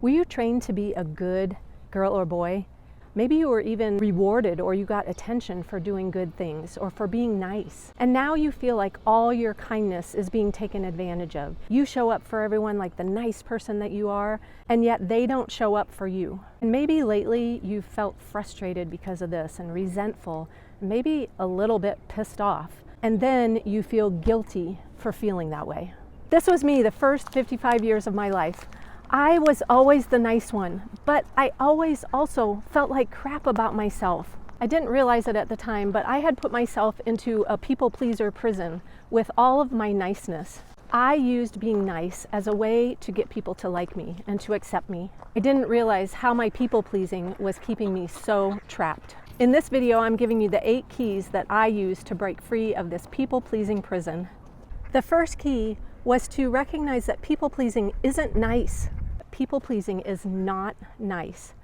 Were you trained to be a good girl or boy? Maybe you were even rewarded or you got attention for doing good things or for being nice. And now you feel like all your kindness is being taken advantage of. You show up for everyone like the nice person that you are, and yet they don't show up for you. And maybe lately you've felt frustrated because of this and resentful, maybe a little bit pissed off. And then you feel guilty for feeling that way. This was me the first 55 years of my life. I was always the nice one, but I always also felt like crap about myself. I didn't realize it at the time, but I had put myself into a people pleaser prison with all of my niceness. I used being nice as a way to get people to like me and to accept me. I didn't realize how my people pleasing was keeping me so trapped. In this video, I'm giving you the 8 keys that I use to break free of this people pleasing prison. The first key was to recognize that people pleasing isn't nice. People pleasing is not nice.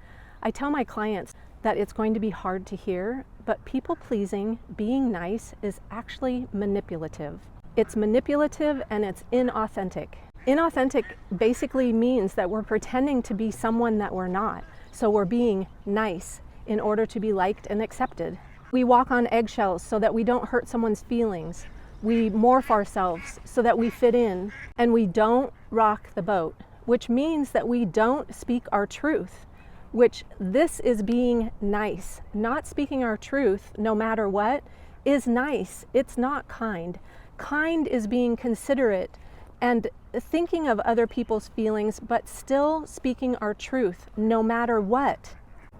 I tell my clients that it's going to be hard to hear, but people pleasing, being nice, is actually manipulative. It's manipulative and it's inauthentic. Inauthentic basically means that we're pretending to be someone that we're not. So we're being nice in order to be liked and accepted. We walk on eggshells so that we don't hurt someone's feelings. We morph ourselves so that we fit in, and we don't rock the boat, which means that we don't speak our truth, which this is being nice. Not speaking our truth, no matter what, is nice. It's not kind. Kind is being considerate and thinking of other people's feelings, but still speaking our truth, no matter what.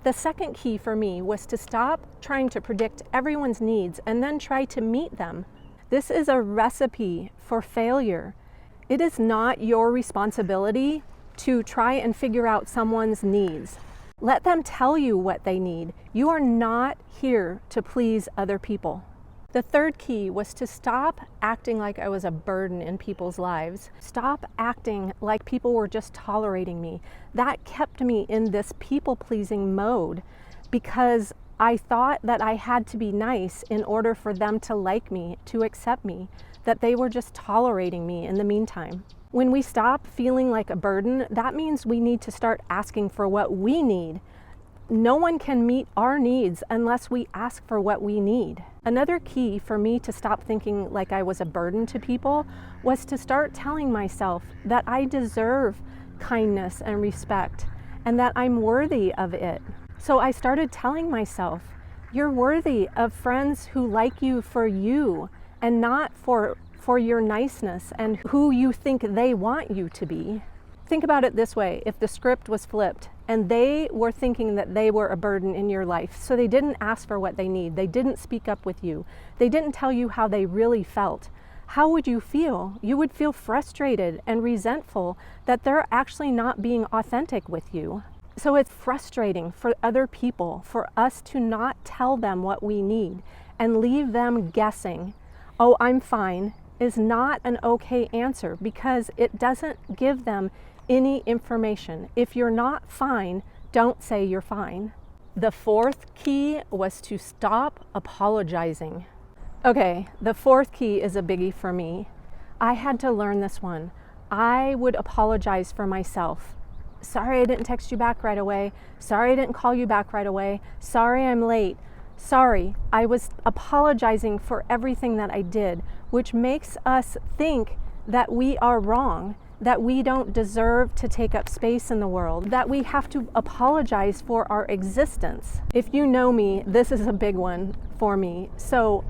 The second key for me was to stop trying to predict everyone's needs and then try to meet them. This is a recipe for failure. It is not your responsibility to try and figure out someone's needs. Let them tell you what they need. You are not here to please other people. The third key was to stop acting like I was a burden in people's lives. Stop acting like people were just tolerating me. That kept me in this people-pleasing mode because I thought that I had to be nice in order for them to like me, to accept me, that they were just tolerating me in the meantime. When we stop feeling like a burden, that means we need to start asking for what we need. No one can meet our needs unless we ask for what we need. Another key for me to stop thinking like I was a burden to people was to start telling myself that I deserve kindness and respect and that I'm worthy of it. So I started telling myself, you're worthy of friends who like you for you and not for your niceness and who you think they want you to be. Think about it this way, if the script was flipped and they were thinking that they were a burden in your life, so they didn't ask for what they need, they didn't speak up with you, they didn't tell you how they really felt, how would you feel? You would feel frustrated and resentful that they're actually not being authentic with you. So it's frustrating for other people, for us to not tell them what we need and leave them guessing, oh, I'm fine, is not an okay answer because it doesn't give them any information. If you're not fine, don't say you're fine. The fourth key was to stop apologizing. Okay, the fourth key is a biggie for me. I had to learn this one. I would apologize for myself. Sorry I didn't text you back right away. Sorry I didn't call you back right away. Sorry I'm late. Sorry, I was apologizing for everything that I did, which makes us think that we are wrong, that we don't deserve to take up space in the world, that we have to apologize for our existence. If you know me, this is a big one for me. So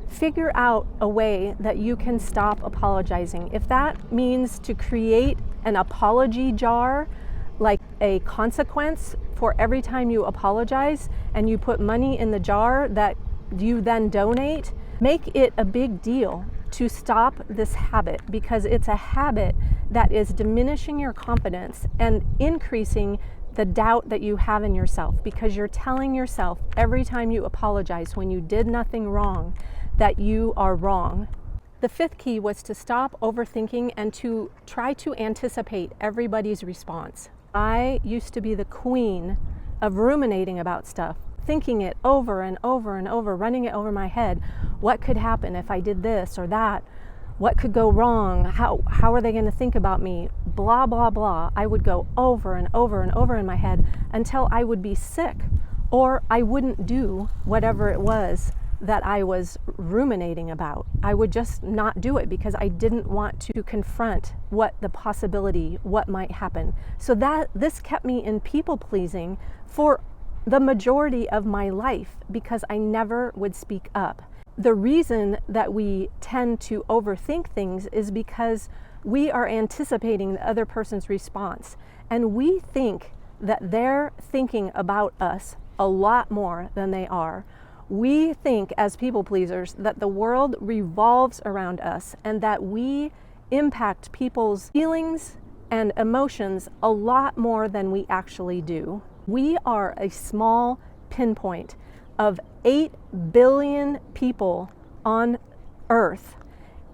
figure out a way that you can stop apologizing. If that means to create an apology jar, like a consequence for every time you apologize, and you put money in the jar that you then donate, make it a big deal to stop this habit, because it's a habit that is diminishing your confidence and increasing the doubt that you have in yourself, because you're telling yourself every time you apologize when you did nothing wrong that you are wrong. The fifth key was to stop overthinking and to try to anticipate everybody's response. I used to be the queen of ruminating about stuff, thinking it over and over and over, running it over my head. What could happen if I did this or that? What could go wrong? How are they going to think about me? Blah, blah, blah. I would go over and over and over in my head until I would be sick, or I wouldn't do whatever it was that I was ruminating about. I would just not do it because I didn't want to confront what might happen. So this kept me in people pleasing for the majority of my life because I never would speak up. The reason that we tend to overthink things is because we are anticipating the other person's response, and we think that they're thinking about us a lot more than they are. We think as people pleasers that the world revolves around us and that we impact people's feelings and emotions a lot more than we actually do. We are a small pinpoint of 8 billion people on Earth.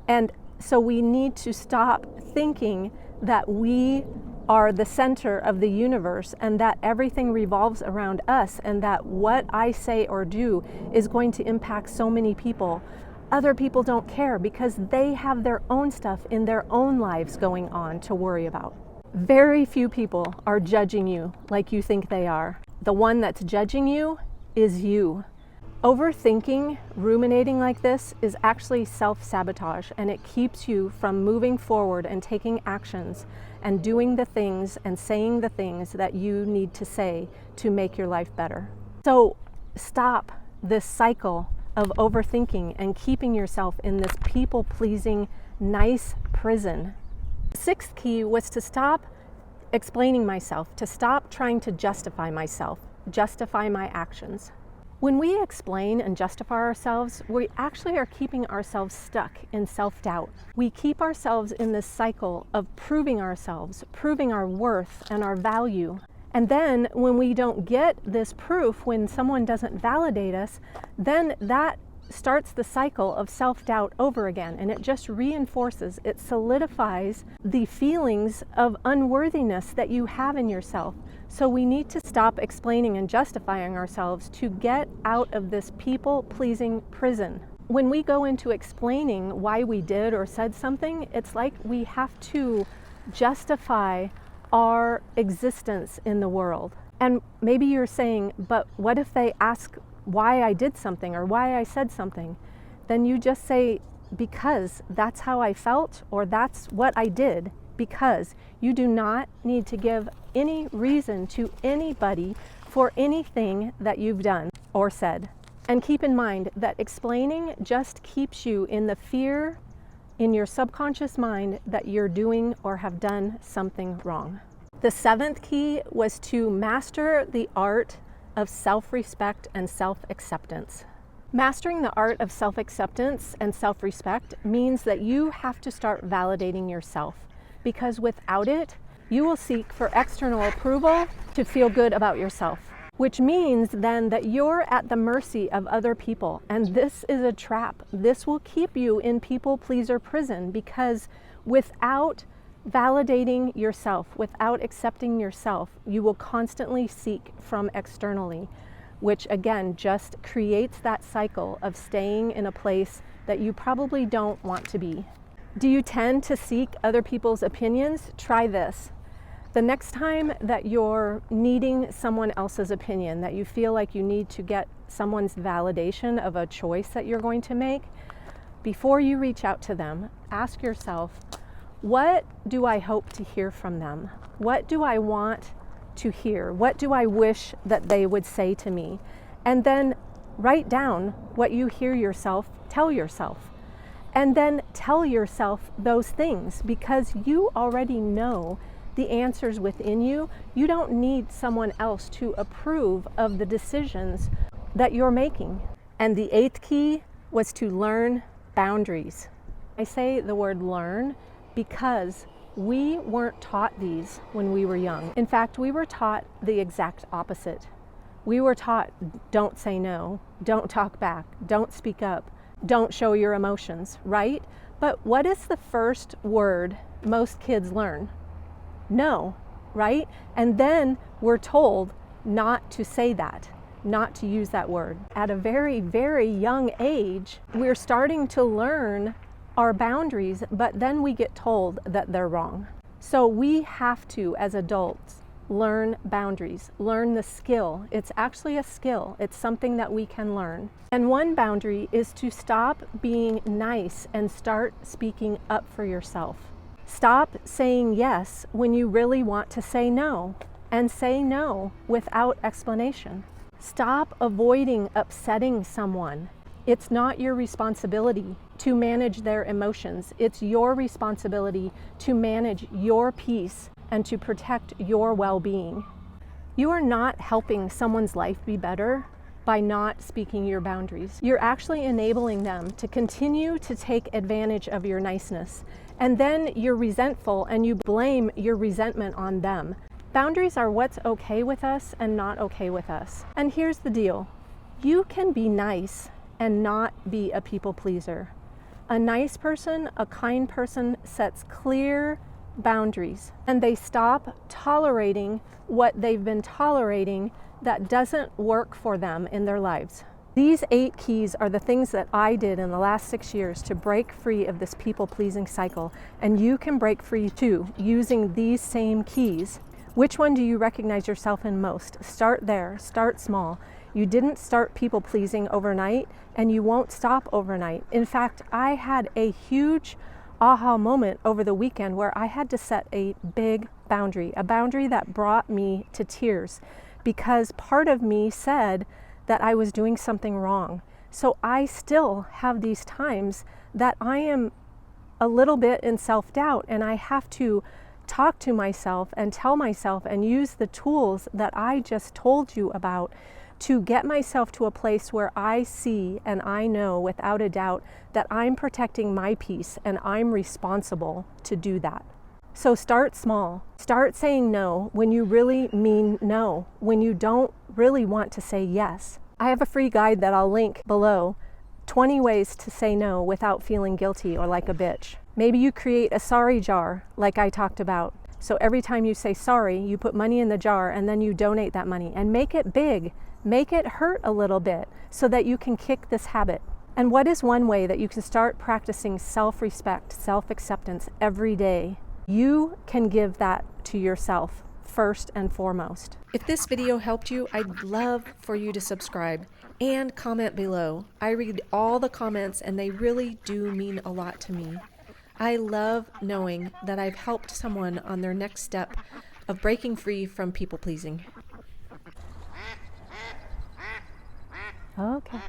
And so we need to stop thinking that we are the center of the universe and that everything revolves around us and that what I say or do is going to impact so many people. Other people don't care because they have their own stuff in their own lives going on to worry about. Very few people are judging you like you think they are. The one that's judging you is you. Overthinking, ruminating like this is actually self-sabotage, and it keeps you from moving forward and taking actions and doing the things and saying the things that you need to say to make your life better. So stop this cycle of overthinking and keeping yourself in this people-pleasing, nice prison. The sixth key was to stop explaining myself, to stop trying to justify myself, justify my actions. When we explain and justify ourselves, we actually are keeping ourselves stuck in self-doubt. We keep ourselves in this cycle of proving ourselves, proving our worth and our value. And then when we don't get this proof, when someone doesn't validate us, then that starts the cycle of self-doubt over again, and it just reinforces, it solidifies the feelings of unworthiness that you have in yourself. So we need to stop explaining and justifying ourselves to get out of this people-pleasing prison. When we go into explaining why we did or said something, it's like we have to justify our existence in the world. And maybe you're saying, but what if they ask why I did something or why I said something? Then you just say, because that's how I felt, or that's what I did, because you do not need to give any reason to anybody for anything that you've done or said. And keep in mind that explaining just keeps you in the fear in your subconscious mind that you're doing or have done something wrong. The seventh key was to master the art of self-respect and self-acceptance. Mastering the art of self-acceptance and self-respect means that you have to start validating yourself, because without it, you will seek for external approval to feel good about yourself, which means then that you're at the mercy of other people. And this is a trap. This will keep you in people pleaser prison, because without validating yourself, without accepting yourself, you will constantly seek from externally, which again just creates that cycle of staying in a place that you probably don't want to be. Do you tend to seek other people's opinions? Try this. The next time that you're needing someone else's opinion, that you feel like you need to get someone's validation of a choice that you're going to make, before you reach out to them, ask yourself, what do I hope to hear from them? What do I want to hear? What do I wish that they would say to me? And then write down what you hear yourself tell yourself. And then tell yourself those things, because you already know the answers within you. You don't need someone else to approve of the decisions that you're making. And the eighth key was to learn boundaries. I say the word learn because we weren't taught these when we were young. In fact, we were taught the exact opposite. We were taught, don't say no, don't talk back, don't speak up, don't show your emotions, right? But what is the first word most kids learn? No, right? And then we're told not to say that, not to use that word. At a very, very young age, we're starting to learn our boundaries, but then we get told that they're wrong. So we have to, as adults, learn boundaries, learn the skill. It's actually a skill. It's something that we can learn. And one boundary is to stop being nice and start speaking up for yourself. Stop saying yes when you really want to say no, and say no without explanation. Stop avoiding upsetting someone. It's not your responsibility to manage their emotions. It's your responsibility to manage your peace and to protect your well-being. You are not helping someone's life be better by not speaking your boundaries. You're actually enabling them to continue to take advantage of your niceness. And then you're resentful and you blame your resentment on them. Boundaries are what's okay with us and not okay with us. And here's the deal. You can be nice and not be a people pleaser. A nice person, a kind person sets clear boundaries and they stop tolerating what they've been tolerating that doesn't work for them in their lives. These 8 keys are the things that I did in the last 6 years to break free of this people-pleasing cycle. And you can break free too using these same keys. Which one do you recognize yourself in most? Start there, start small. You didn't start people-pleasing overnight and you won't stop overnight. In fact, I had a huge aha moment over the weekend where I had to set a big boundary, a boundary that brought me to tears because part of me said that I was doing something wrong. So I still have these times that I am a little bit in self-doubt and I have to talk to myself and tell myself and use the tools that I just told you about to get myself to a place where I see and I know without a doubt that I'm protecting my peace and I'm responsible to do that. So start small. Start saying no when you really mean no, when you don't really want to say yes. I have a free guide that I'll link below, 20 ways to say no without feeling guilty or like a bitch. Maybe you create a sorry jar like I talked about. So every time you say sorry, you put money in the jar and then you donate that money and make it big. Make it hurt a little bit so that you can kick this habit. And what is one way that you can start practicing self-respect, self-acceptance every day? You can give that to yourself first and foremost. If this video helped you, I'd love for you to subscribe and comment below. I read all the comments and they really do mean a lot to me. I love knowing that I've helped someone on their next step of breaking free from people pleasing. Okay.